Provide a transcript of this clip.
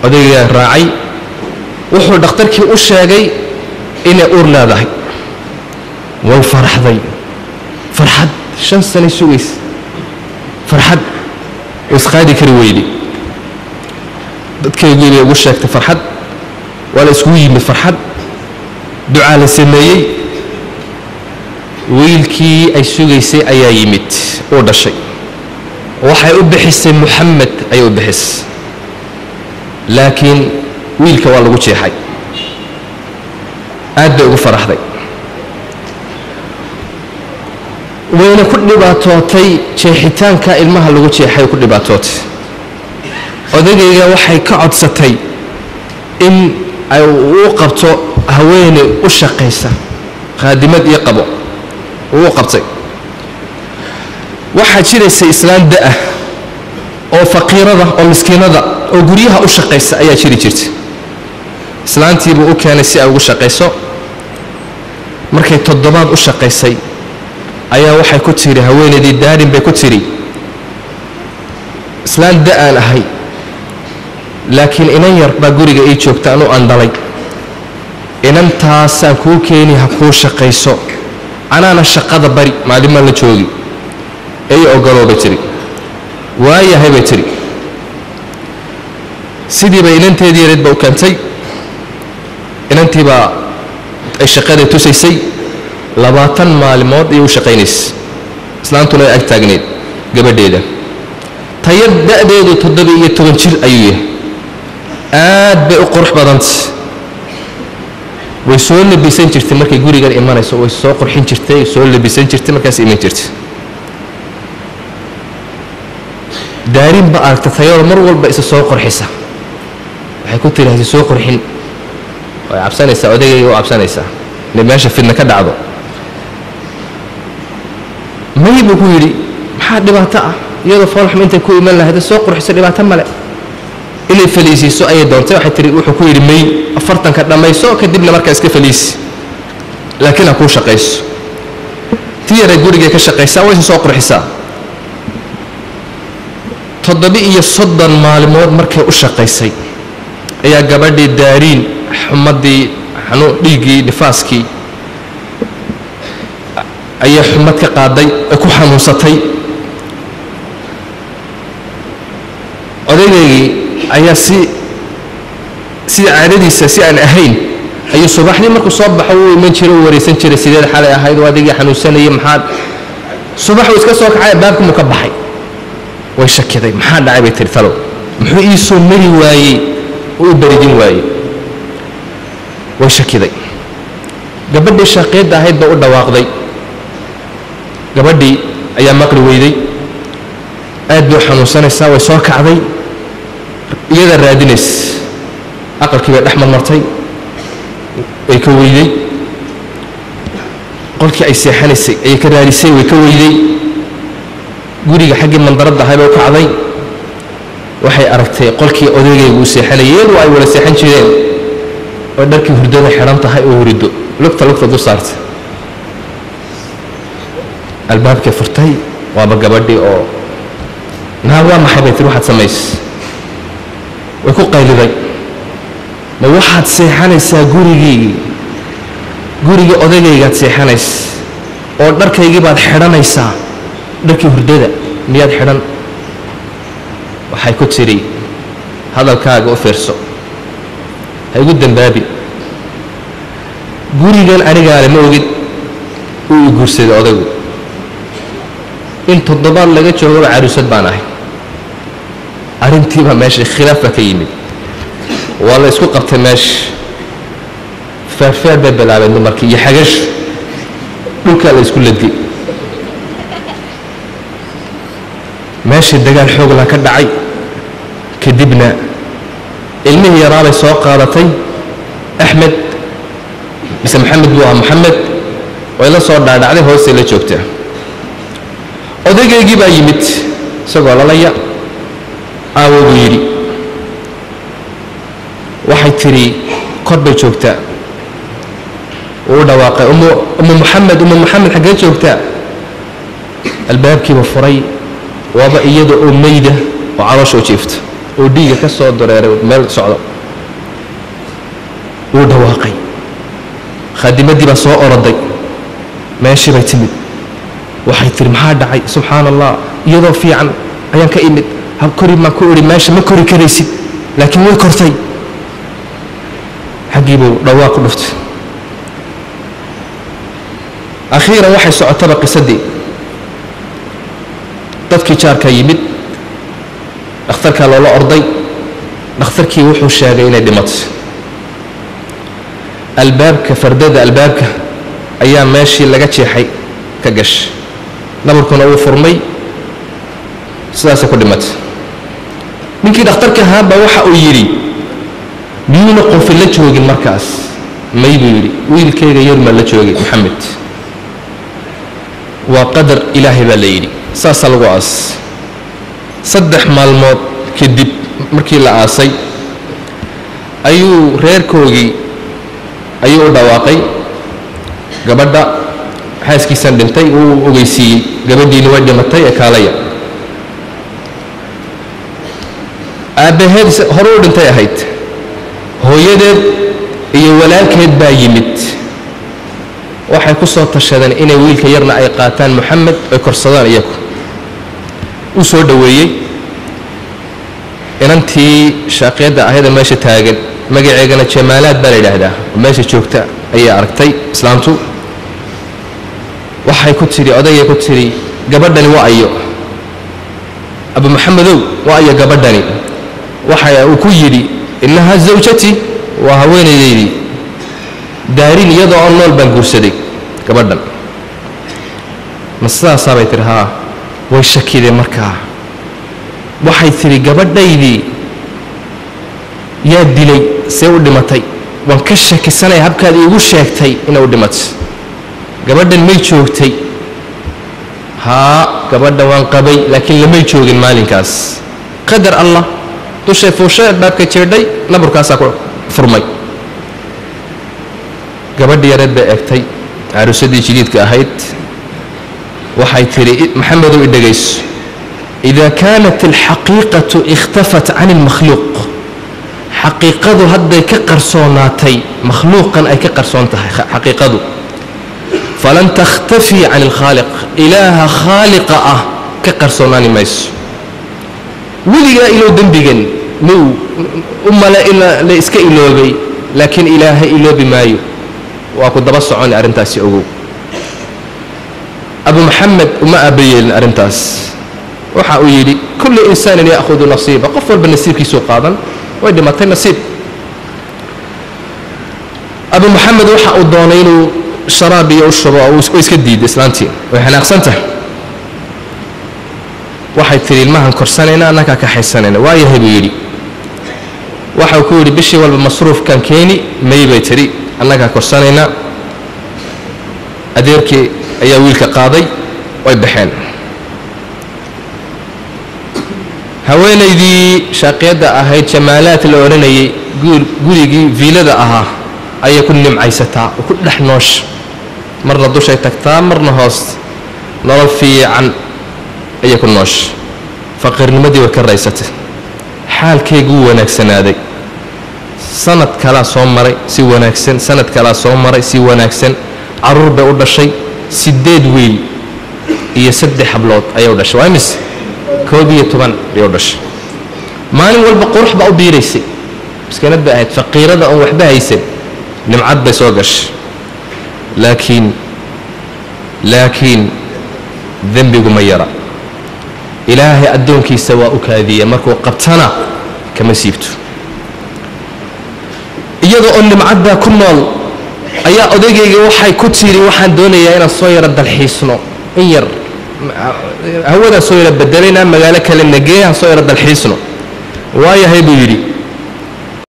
odayga raacay wuxuu dhakhtarkii u sheegay inay uur leedahay way farxday farxad 5 sano sugays farxad isqaadi kari weydi dadkeedii bay ugu sheegtay farxad wala isku yimid farxad ducaa la sameeyay wiilkii ay sugaysay ayaa yimid oo dhashay waxay u bixisay Muhammad ay u bixis laakiin wiilka waa lagu jeexay aad bay ugu faraxday wayna ku dhibaatootay jeexitaanka ilmaha lagu jeexay ku dhibaatootay odagayga waxay ka codsatay in ay u qabto haweeney u shaqeysa qaadimad iyo qabo uu qabtay waxa jiraysa islaan daa oo faqiirada oo miskiinada oo guriyaha u shaqeysa ayaa jiri jirtay islaantii buu u keenay si ay ugu shaqeyso markay 7 u shaqeysay ayaa waxay ku tiri haweeneydii daarin bay ku tiri islaan daa ahay laakiin inan yar baa guriga ay joogta anu aan dhalay inantaas aan kuu keeni ha kuu shaqeyso anaana shaqada bari maalima la joogi ay ogolooba tiri waayahay bay tiri sidii bay inanteedii yareed ba u keentay inantii baa ay shaqada tusaysay 20 maalmood ay u shaqeynaysay islaantuna ay ag taagneed gabadheeda tayad da'deedu 17 jir ayuu yahay aad bay u qurux badantay way soo labisan jirtay markay guriga imanayso way soo qurxin jirtay soo labisan jirtay markaas iman jirtay daarin ba aragtay mar walba isa soo qurxisa waxay ku tiraahday soo qurxin way cabsanaysaa odayga oo cabsanaysaa in meesha fidna ka dhacdo maybu ku yiri maxaa dhibaato ah iyadoo foolxum inta ku iman lahayd soo qurxisa dhibaato male inay faliisiiso ay doontay waxay tiri wuxuu ku yiri may 40 ka dhamayso kadibna markaa iska faliisi laakiin ku shaqeyso tiyada guriga ka shaqeysa way soo qurxisaa 37 maalmood markay u shaqeysay ayaa gabadhii daariin xumadii xanuun dhiigii nifaaskii ayaa xumad ka qaaday ku xanuunsatay odaygii ayaa si caadadiisa si aan ahayn ayuu subaxdii markuu soo baxo uu iman jiray oo wareysan jiray sidee xalay ahayd wadigii xanuunsanayay maxaa subax uu iska soo kacay baabku ka baxay way shakiday maxaa dhacay bay tiri talo muxuu ii soo mari waayay oo baridin waayay way shakiday gabadhii shaqeed ahayd baa u dhawaaqday gabadhii ayaa maqli weyday aad bay xanuunsanaysaa way soo kacday iyada raadinays aqalkii bay dhaxmar martay way ka weyday qolkii ay seexanaysay ay ka raadisay way ka weyday guriga xaqii mandarada ahay bay u kacday waxay aragtay qolkii odaygeegu seexanayeen oo ay wala seexan jireen oo dharkii hurdada xiran tahay oo hurido lugta du saartay albaabka furtay waaba gabadhii oo waa maxay bay tiri waxaad samaysay way ku qayliday ma waxaad seexanaysaa gurigii odagaygaad seexanays oo dharkaygii baad xidhanaysaa dharkii hurdada miyaad xidhan waxay ku tiri hadalkaaga u fiirso ha igu dambaabi gurigan anigaale ma ogid uu i guursaday odaygu in 7 laga joogo caruusad baan ahay arrintiiba meesha khilaaf ka yimid waa la isku qabtay meesha faafaa bilaabay dumarkii iyo xagash dhulka la isku ladgay meesha dagaal xoog la ka dhacay kadibna ilmihii yaraabay soo qaadatay Ahmed mise Maxamed waa Maxamed way la soo dhaadhacday hoose la joogtaa odaygii baa yimid isagoo lalaya aawadu yiri waxay tiri kor bay joogtaa oo dhawaaqay ummu Maxamed xagee joogtaa albaabkii ba furay waaba iyada oo meeyda oo caloosho jiifta وديga ka soo dareeray meel socdo uu dhawaaqay khadimadii ba soo oroday meeshii bay timid waxay tiri maxaa dhacay subxaanallah iyadoo fiican ayaan ka imid hab kori ma ku iri meesha ma kori karaysid laakiin way kortay xagiibu dhawaaq ku dhuftay akhiiran waxay socotaba qisadii dadkii jaarka yimid dhakhtarka loola orday dhakhtarkii wuxuu sheegay inay dhimatay albaabka fardada albaabka ayaa meeshii laga jeexay ka gashay nabarkuna uu furmay sidaas ku dhimatay ninkii dhakhtarka ahaaba waxa uu yidhi miyuuna qof la joogin markaas may buu yidhi wiilkayga yar ma la joogay maxamed waa qadar ilaahay baa la yidhi saasaa lagu aas 3 maalmood kadib markii la aasay ayuu reerkoogii ayuu u dhawaaqay gabadha xaaskiisan dhintay uu ogeysiiyey gabadhiina way dhimatay ee kaalaya aabaheed hore u dhintay ahayd hooyadeed iyo walaalkeed baa yimid waxay ku soo tashadeen inay wiilka yarna ay qaataan maxamed ay korsadaan iyagu u soo dhaweeyey inantii shaaqeedda ahayd meesha taagan magaceegana jamaalaad baa la yidhaahdaa meesha joogta ayay aragtay islaamtu waxay ku tiri odayay ku tiri gabadhani waa ayo abu maxamedow waa ayo gabadhani waxa uu ku yidhi innaha zawjati waa haweenaydii daarin iyadoo aan nool baan guursaday gabadhan ma sidaasaa bay tiri haa way shakideen markaa waxay tiri gabadhaydii yaa dilay see u dhimatay waan ka shakisanay habkaad iigu sheegtay inay u dhimatay gabadhan may joogtay haa gabadha waan qabay laakiin lamay joogin maalinkaas qadar allah dushay fuushay albaabka jeedhay nabarkaasaa ku furmay gabadhii yareed bay eegtay caruusadii jadiidka ahayd waxay tiri maxamedow i dhegayso إذا كانت الحقيقة اختفت عن المخلوق حقيقة هذا كقرصوناتي مخلوقا أي كقرصونتها حقيقة فلن تختفي عن الخالق إله خالق كقرصونان ميس ولي إلو دنبيجن مو لا إسك إلو بي لكن إله إلو بمايو وأكو دبص عن أرنتاسي أبو محمد وما أبين أرنتاس waxa uu yiri kullu insaanin yaakhudhu nasiiba qof walba nasiibkiisu qaadan way dhimatay nasiib abu maxamed waxa uu doonay inuu sharaab iyo shubo oo iska diiday islaantii way xanaaqsantahay waxay tiri ilmahan korsanayna anaka ka xaysanayna waa yahay buu yiri waxa uu ku yiri bishii walba masruuf kan keeni may bay tiri anaka korsanayna adeerkii ayaa wiilka qaaday way baxeen haweenaydii shaqeeda ahayd jamaalaad la oranayay gurigii viilada ahaa ayay ku nimcaysataa ku dhex noosh marna dushay tagtaa marna hoos nolol fiican ayay ku noosh faqirnimadii way ka raysatay xaalkeegu wanaagsanaaday sanad kala soo maray si wanaagsan sanad kala soo maray si wanaagsan caruur bay u dhashay 8 wiil iyo 3 hablood ayay u dhashay waa mis كوبية طبعا يودش ما نقول بقرح بقى بيريسي بس كانت بقى فقيرة ده أو وحدها يسب نمعد بسوقش لكن ذنبي قميرة إلهي أدونك سواء كاذية مركو قبتنا كما سيبتو يدو أن نمعد كنال أيا أدقي وحي كتيري وحن دوني يا إنا الصويرة الحيسنو إير هو ده صويرة بدلنا مقالك للنجاة صويرة الحيسنو وايا هيبو يري